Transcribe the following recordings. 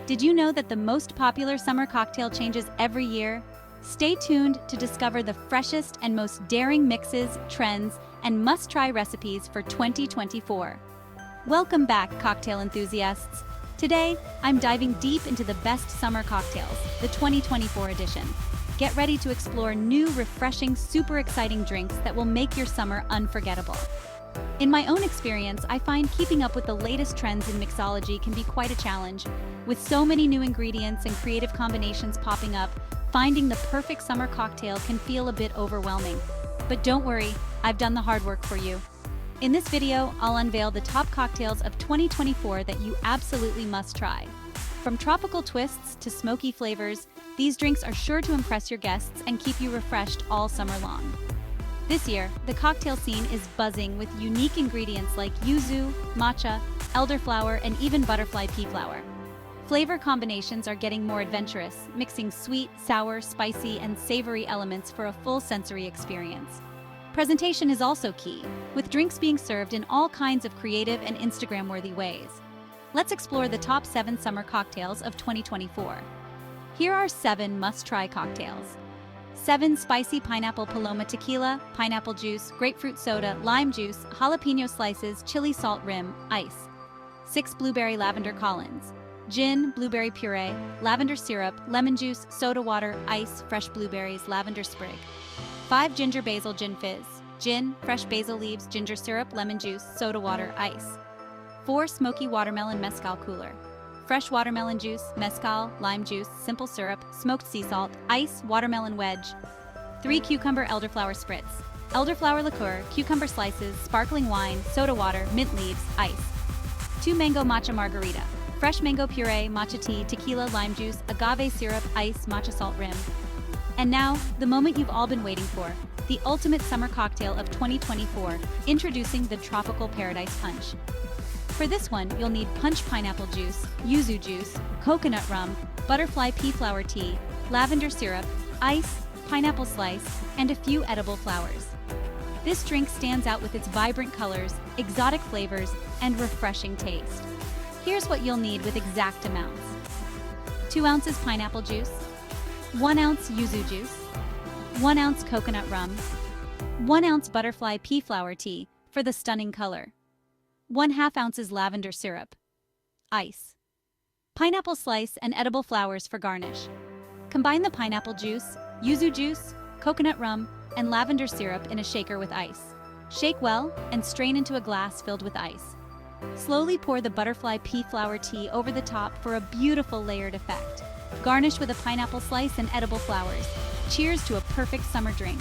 Did you know that the most popular summer cocktail changes every year? Stay tuned to discover the freshest and most daring mixes, trends, and must-try recipes for 2024. Welcome back, cocktail enthusiasts. Today, I'm diving deep into the best summer cocktails, the 2024 edition. Get ready to explore new, refreshing, super exciting drinks that will make your summer unforgettable. In my own experience, I find keeping up with the latest trends in mixology can be quite a challenge. With so many new ingredients and creative combinations popping up, finding the perfect summer cocktail can feel a bit overwhelming. But don't worry, I've done the hard work for you. In this video, I'll unveil the top cocktails of 2024 that you absolutely must try. From tropical twists to smoky flavors, these drinks are sure to impress your guests and keep you refreshed all summer long. This year, the cocktail scene is buzzing with unique ingredients like yuzu, matcha, elderflower, and even butterfly pea flower. Flavor combinations are getting more adventurous, mixing sweet, sour, spicy, and savory elements for a full sensory experience. Presentation is also key, with drinks being served in all kinds of creative and Instagram-worthy ways. Let's explore the top 7 summer cocktails of 2024. Here are 7 must-try cocktails. 7 spicy pineapple paloma tequila, pineapple juice, grapefruit soda, lime juice, jalapeno slices, chili salt rim, ice. 6 blueberry lavender Collins. Gin, blueberry puree, lavender syrup, lemon juice, soda water, ice, fresh blueberries, lavender sprig. 5 ginger basil gin fizz. Gin, fresh basil leaves, ginger syrup, lemon juice, soda water, ice. 4 smoky watermelon mezcal cooler. Fresh watermelon juice, mezcal, lime juice, simple syrup, smoked sea salt, ice, watermelon wedge. 3 cucumber elderflower spritz. Elderflower liqueur, cucumber slices, sparkling wine, soda water, mint leaves, ice. 2 mango matcha margarita. Fresh mango puree, matcha tea, tequila, lime juice, agave syrup, ice, matcha salt rim. And now, the moment you've all been waiting for, the ultimate summer cocktail of 2024, introducing the Tropical Paradise Punch. For this one, you'll need punch pineapple juice, yuzu juice, coconut rum, butterfly pea flower tea, lavender syrup, ice, pineapple slice, and a few edible flowers. This drink stands out with its vibrant colors, exotic flavors, and refreshing taste. Here's what you'll need with exact amounts. 2 ounces pineapple juice, 1 ounce yuzu juice, 1 ounce coconut rum, 1 ounce butterfly pea flower tea for the stunning color, 1/2 ounces lavender syrup, ice, pineapple slice and edible flowers for garnish. Combine the pineapple juice, yuzu juice, coconut rum, and lavender syrup in a shaker with ice. Shake well and strain into a glass filled with ice. Slowly pour the butterfly pea flower tea over the top for a beautiful layered effect. Garnish with a pineapple slice and edible flowers. Cheers to a perfect summer drink.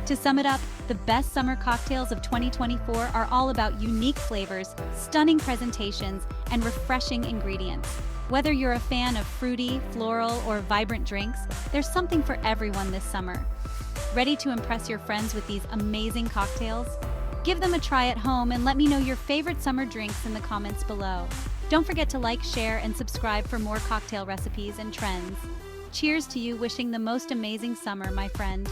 To sum it up, the best summer cocktails of 2024 are all about unique flavors, stunning presentations, and refreshing ingredients. Whether you're a fan of fruity, floral, or vibrant drinks, there's something for everyone this summer. Ready to impress your friends with these amazing cocktails? Give them a try at home and let me know your favorite summer drinks in the comments below. Don't forget to like, share, and subscribe for more cocktail recipes and trends. Cheers to you, wishing the most amazing summer, my friend.